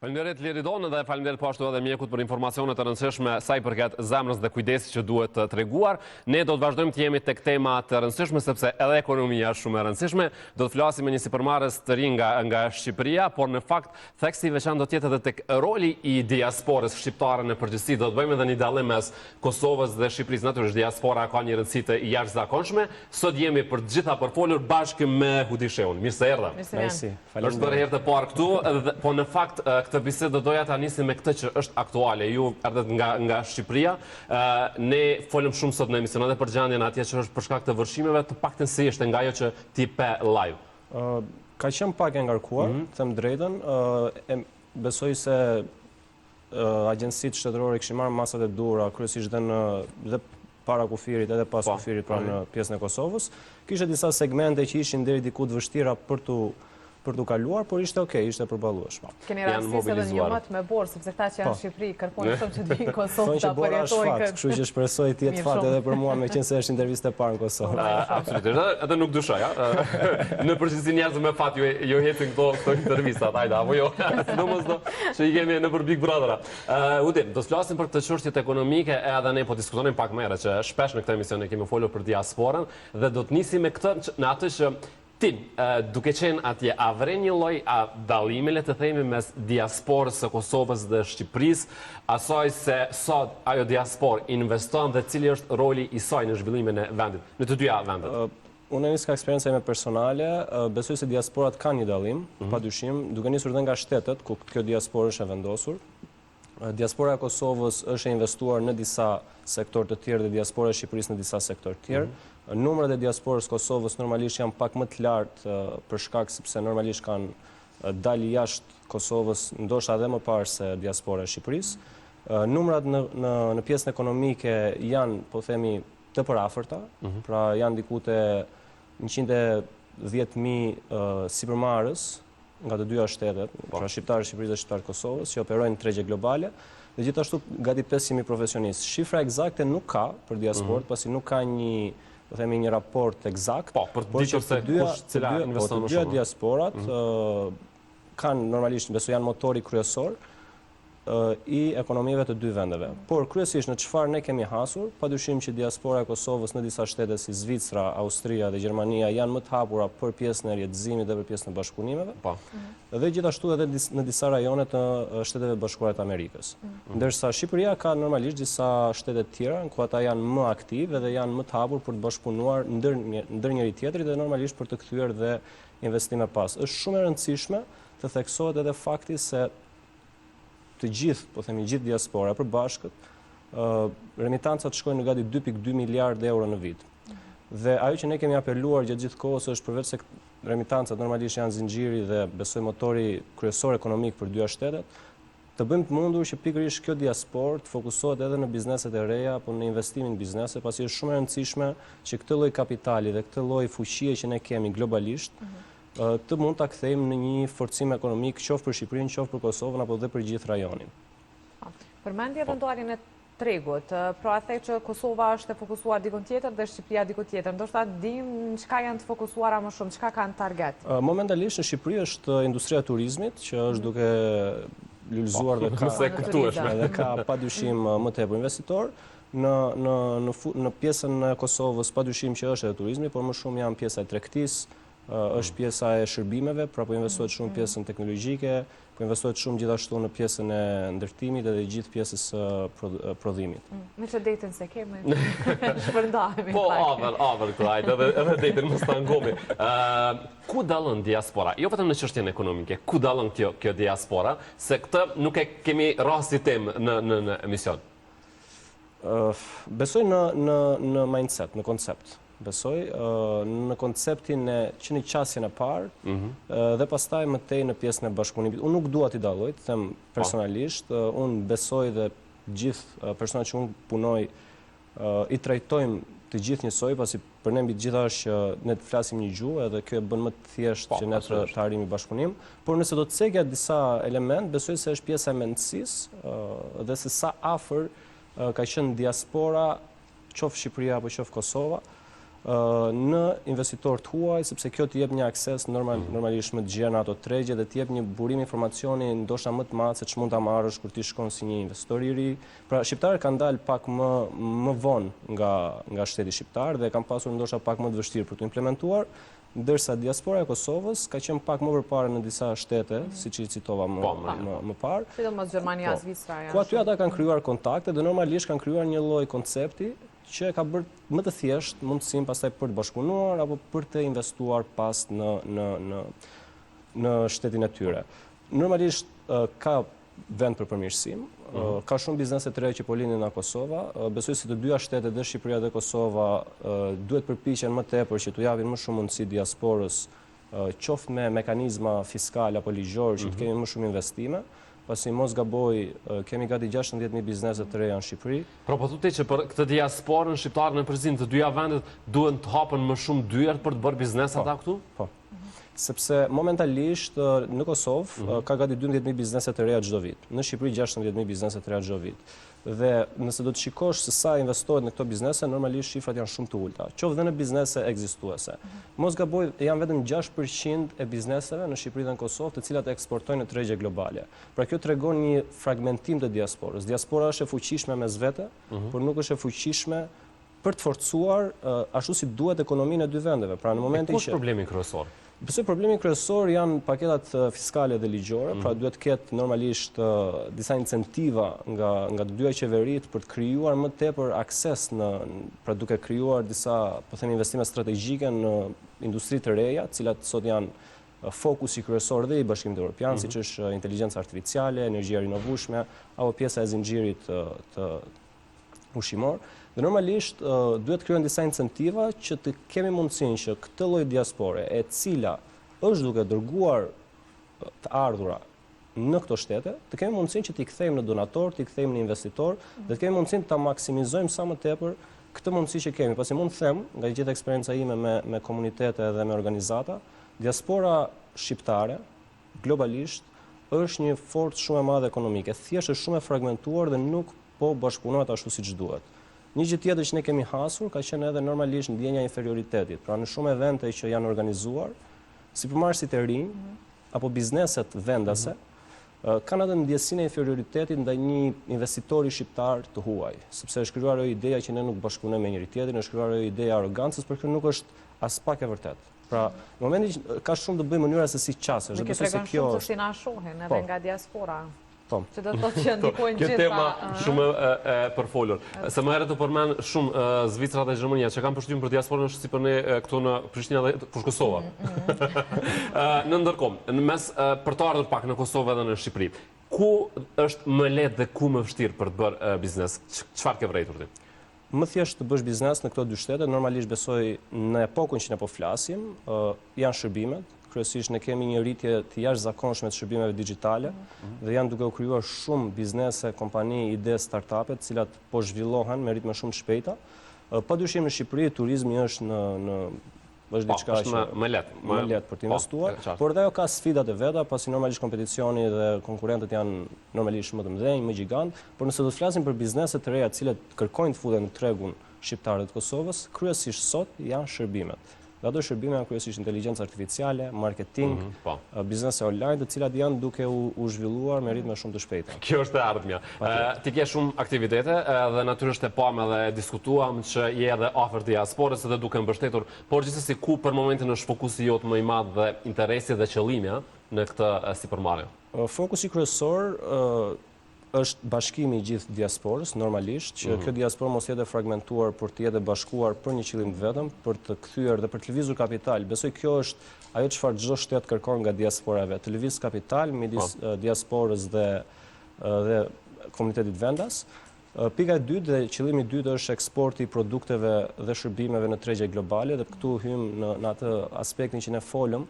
Faleminderit Liridon dhe faleminderit po ashtu edhe mjekut për informacionet e rëndësishme sa i përket zemrës dhe kujdesit që duhet të treguar. Ne do të vazhdojmë të jemi tek tema të rëndësishme sepse edhe ekonomia është shumë e rëndësishme. Do të flasim me një sipërmarrës të ri nga Shqipëria, por në fakt theksi i veçantë do të jetë edhe tek roli i diasporës shqiptare në përgjithësi. Do të bëjmë edhe një dallim mes Kosovës dhe Shqipërisë. Natyrisht diaspora ka një rëndësi të jashtëzakonshme. Sot jemi për të gjitha përfolur bashkë me Hudi Sheun. Mirë se erdha. Është për herë të parë këtu, po në fakt këtë bisedë do doja ta nisim me këtë që është aktuale. Ju erdhët nga Shqipëria. Ne folëm shumë sot në emision edhe për gjendjen atje që është për shkak të vërshimeve, të paktën si ishte nga ajo që ti pe live. Ka qenë pak e ngarkuar, them drejtën. Besoj se agjencitë shtetërore kishin marrë masat e duhura, kryesisht dhe para kufirit edhe pas kufirit pra në pjesën e Kosovës. Kishte disa segmente që ishin deri diku të vështira për të kaluar, por ishte okay, ishte përballueshme. Keni rastisë edhe një mot me borë, sepse këta që janë në Shqipëri kërkojnë shumë që të vinë në Kosovë ta përjetojnë këtë. Kështu që shpresoj të jetë fat edhe për mua, meqense është intervistë e parë në Kosovë. Absolutisht, edhe nuk dyshoj, në përgjithësi njerëz me fat ju hetin këto intervistat, hajde, apo jo. Sidomos do që i kemi nëpër Big Brother. Udim, do të flasim për këtë çështje ekonomike, edhe ne po diskutonim pak më herët që shpesh në këtë emision ne kemi folur për diasporën dhe do të nisim me këtë në atë që ti, duke qenë atje, a vren një lloj dallimi, le të themi, mes diasporës së Kosovës dhe Shqipërisë, asaj se sot ajo diasporë investon dhe cili është roli i saj në zhvillimin e vendit, në të dyja vendet? Unë nis ka eksperiencë ime personale, besoj se diasporat kanë një dallim, padyshim, duke nisur dhe nga shtetet ku kjo diasporë është e vendosur. Diaspora e Kosovës është e investuar në disa sektor të tjerë dhe diaspora e Shqipërisë në disa sektor të tjerë. Numrat e diasporës Kosovës normalisht janë pak më të lartë për shkak sepse normalisht kanë dalë jashtë Kosovës, ndoshta edhe më parë se diaspora e Shqipërisë. Numrat në pjesën ekonomike janë, po themi, të përafërta, pra janë diku te 110.000 sipërmarrës nga të dyja shtetet, pra shqiptarë Shqipërisë dhe shqiptarë Kosovës, që operojnë në tregje globale, dhe gjithashtu gati 500.000 profesionistë. Shifra eksakte nuk ka për diasporët, pasi nuk ka një raport eksakt. Po, për të ditur se kush cila investon më shumë. Të dyja diasporat kanë normalisht, besoj janë motori kryesor i ekonomive të dy vendeve. Por kryesisht në çfarë ne kemi hasur, padyshim që diaspora e Kosovës në disa shtete si Zvicra, Austria dhe Gjermania janë më të hapura për pjesën e rjetëzimit dhe për pjesën e bashkëpunimeve. Dhe gjithashtu edhe në disa rajone të Shteteve Bashkuara të Amerikës. Ndërsa Shqipëria ka normalisht disa shtete të tjera ku ata janë më aktiv dhe janë më të hapur për të bashkëpunuar ndër njëri tjetrit dhe normalisht për të kthyer dhe investime pas. Është shumë e rëndësishme të theksohet edhe fakti se të gjithë, po themi gjithë diaspora përbashkët, remitancat shkojnë në gati 2.2 miliardë euro në vit. Dhe ajo që ne kemi apeluar gjatë gjithë kohës është përveç se remitancat normalisht janë zinxhiri dhe besoj motori kryesor ekonomik për dyja shtetet, të bëjmë të mundur që pikërisht kjo diasporë të fokusohet edhe në bizneset e reja, apo në investimin në biznese, pasi është shumë e rëndësishme që këtë lloj kapitali dhe këtë lloj fuqie që ne kemi globalisht të mund ta kthejmë në një forcim ekonomik, qoftë për Shqipërinë, qoftë për Kosovën apo dhe për gjithë rajonin. Përmendje edhe ndarjen e tregut, pra the që Kosova është e fokusuar dikon tjetër dhe Shqipëria dikon tjetër. Ndoshta dim në çka janë të fokusuara më shumë, çka kanë target. Momentalisht në Shqipëri është industria e turizmit, që është duke lulëzuar dhe ka padyshim më tepër investitor. Në pjesën e Kosovës padyshim që është edhe turizmi, por më shumë janë pjesa e tregtisë, është pjesa e shërbimeve, pra po investohet shumë pjesën teknologjike, po investohet shumë gjithashtu në pjesën e ndërtimit dhe gjithë pjesës prodhimit. Me që detin se kemi, shpërndahemi. Po, avel, klajt, edhe detin më stangomi. Ku dalën diaspora? Jo vetëm në çështjen ekonomike, ku dalën kjo diaspora? Se këtë nuk e kemi rasti tem në emision. Besoj në mindset, në koncept. Besoj, në konceptin që një qasjen e parë dhe pastaj mëtej në pjesën e bashkëpunimit. Unë nuk dua t'i dalloj, them personalisht, unë besoj dhe gjithë personat që unë punoj i trajtojmë të gjithë njësoj, pasi për ne mbi të gjitha është që ne të flasim një gjuhë edhe kjo e bën më të thjeshtë që ne të arrijmë bashkëpunim, por nëse do të cekja disa element, besoj se është pjesa e mendësisë dhe se sa afër ka qenë diaspora, qoftë Shqipëria apo qoftë Kosova, në investitorët huaj, sepse kjo të jep një akses normalisht më të gjerë në ato tregje dhe të jep një burim informacioni ndoshta më të madh se ç'mund ta marrësh kur ti shkon si një investor i ri. Pra shqiptarët kanë dalë pak më vonë nga shteti shqiptar dhe kanë pasur ndoshta pak më të vështirë për të implementuar, ndërsa diaspora e Kosovës ka qenë pak më përpara në disa shtete, siç i citova më parë. Sidomos Gjermania, Zvicra. Ku aty ata kanë krijuar kontakte dhe normalisht kanë krijuar një lloj koncepti që ka bërë më të thjeshtë mundësinë pastaj për të bashkëpunuar apo për të investuar pas në shtetin e tyre. Normalisht ka vend për përmirësim, ka shumë biznese të reja që po lindin nga Kosova. Besoj se të dyja shtetet, dhe Shqipëria dhe Kosova, duhet përpiqen më tepër që t'u japin më shumë mundësi diasporës, qoftë me mekanizma fiskale apo ligjore që të kemi më shumë investime. Pasi mos gaboj, kemi gati 16.000 biznese të reja në Shqipëri. Pra po thotë që për këtë diasporën shqiptare në përgjithësi të dyja vendet duhen të hapen më shumë dyert për të bërë biznes ata këtu? Po. Sepse momentalisht në Kosovë ka gati 12.000 biznese të reja çdo vit. Në Shqipëri 16.000 biznese të reja çdo vit. Dhe nëse do të shikosh se sa investohet në këto biznese, normalisht shifrat janë shumë të ulta. Qoftë dhe në biznese ekzistuese. Mos gaboj, janë vetëm 6% e bizneseve në Shqipëri dhe në Kosovë të cilat eksportojnë në tregje globale. Pra kjo tregon një fragmentim të diasporës. Diaspora është e fuqishme mes vete, por nuk është e fuqishme për të forcuar ashtu si duhet ekonominë e dy vendeve. Pra në momentin që ku është problemi kryesor? Besoj problemi kryesor janë paketat fiskale dhe ligjore, pra duhet ketë normalisht disa incentiva nga të dyja qeverit për të krijuar më tepër akses pra duke krijuar disa, po themi, investime strategjike në industri të reja, cilat sot janë fokusi kryesor dhe i Bashkimit Evropian, siç është inteligjenca artificiale, energjia rinovueshme apo pjesa e zinxhirit të ushqimor. Dhe normalisht duhet krijojnë disa incentiva që të kemi mundësinë që këtë lloj diaspore, e cila është duke dërguar të ardhura në këto shtete, të kemi mundësinë që t'i kthejmë në donator, t'i kthejmë në investitor, dhe të kemi mundësinë ta maksimizojmë sa më tepër këtë mundësi që kemi. Pasi mund të them, nga gjithë eksperjenca ime me komunitete dhe me organizata, diaspora shqiptare globalisht është një forcë shumë e madhe ekonomike, thjesht është shumë e fragmentuar dhe nuk po bashkëpunohet ashtu siç duhet. Një gjë tjetër që ne kemi hasur ka qenë edhe normalisht ndjenja e inferioritetit. Pra në shumë evente që janë organizuar, sipërmarrësit e rinj apo bizneset vendase kanë edhe ndjesinë e inferioritetit ndaj një investitori shqiptar të huaj, sepse është krijuar ajo ideja që ne nuk bashkëpunojmë me njëri tjetrin, është krijuar ajo ideja e arrogancës, por kjo nuk është as pak e vërtetë. Pra, në momentin që ka shumë të bëjë mënyra se si qasesh, dhe besoj se kjo është si na shohin edhe nga diaspora. Që do të thotë që ndikojnë gjitha. Kjo tema shumë e përfolur. Se më herët të përmend shumë Zvicra dhe Gjermania, që kanë përshtypjen për diasporën është si për ne këtu në Prishtinë dhe për Kosova. Në ndërkohë, për të ardhur pak në Kosovë dhe në Shqipëri, ku është më lehtë dhe ku më vështirë për të bërë biznes? Çfarë ke vërejtur ti? Më thjesht të bësh biznes në këto dy shtete, normalisht besoj në epokën që ne po flasim, janë shërbimet. Kryesisht ne kemi një rritje të jashtëzakonshme të shërbimeve digjitale dhe janë duke u krijuar shumë biznese, kompani, ide, startupe, të cilat po zhvillohen me ritme shumë të shpejta. Padyshim në Shqipëri turizmi është është diçka që më lehtë për të investuar, por dhe ajo ka sfidat e veta, pasi normalisht kompeticioni dhe konkurrentët janë normalisht më të mëdhenj, më gjigant, por nëse do të flasim për biznese të reja të cilat kërkojnë të futen në tregun shqiptar të Kosovës, kryesisht sot janë shërbimet. Dhe ato shërbime janë kryesisht inteligjencë artificiale, marketing, biznese online, të cilat janë duke u zhvilluar me ritme shumë të shpejta. Kjo është e ardhmja. Ti ke shumë aktivitete dhe natyrisht e pamë dhe diskutuam që je edhe afër diasporës dhe duke mbështetur, por gjithsesi ku për momentin është fokusi jot më i madh dhe interesi dhe qëllimi në këtë sipërmarrje? Fokusi kryesor është bashkimi i gjithë diasporës, normalisht, që kjo diasporë mos jetë fragmentuar, por të jetë bashkuar për një qëllim vetëm, për të kthyer dhe për të lëvizur kapital. Besoj kjo është ajo çfarë çdo shtet kërkon nga diaspora e vet, të lëviz kapital midis diasporës dhe komunitetit vendas. Pika e dytë dhe qëllimi i dytë është eksporti i produkteve dhe shërbimeve në tregje globale, dhe këtu hym në atë aspektin që ne folëm,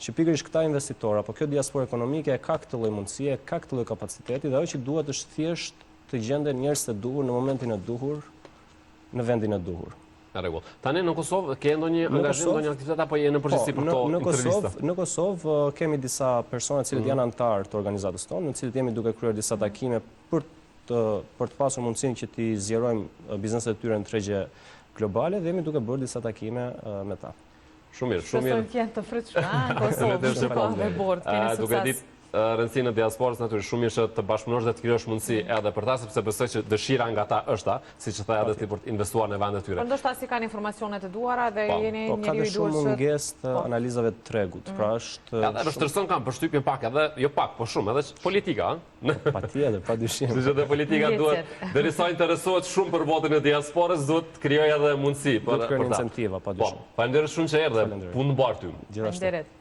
që pikërisht këta investitorë apo kjo diasporë ekonomike ka këtë lloj mundësie, ka këtë lloj kapaciteti, dhe ajo që duhet është thjesht të gjenden njerëz të duhur në momentin e duhur, në vendin e duhur. Në rregull. Tani në Kosovë ke ndonjë angazhim, ndonjë aktivitet apo je në përgjithësi për këto intervista? Në Kosovë kemi disa persona të cilët janë anëtar të organizatës tonë, në të cilët jemi duke kryer disa takime për të pasur mundësinë që t'i zgjerojmë bizneset e tyre në tregje globale dhe jemi duke bërë disa takime me ta. Shumë mirë, shumë mirë. Shpresoj të jenë të frytshme, Kosovë, shiko dhe bord, keni Duke sukses. ditë rëndësinë e diasporës natyrisht shumë mirë që të bashkëpunosh dhe të krijosh mundësi edhe për ta, sepse besoj që dëshira nga ta është ta, siç e tha edhe ti për të investuar në vendet tyre. Por ndoshta si kanë informacionet e duara dhe jeni Po, ka njeriu dhe i shumë duhur që mungesë të analizave të tregut, pra është Edhe vështirëson kam përshtypjen pak edhe, jo pak, po shumë, edhe politika, ëh. patjetër, padyshim. Siç edhe politika duhet, derisa interesohet shumë për votën e diasporës, duhet të krijojë edhe mundësi Duhet për kërkojnë ta. incentiva, Po, padyshim. faleminderit shumë që erdhe. Faleminderit. Punë mbar ty. Gjithashtu. Faleminderit.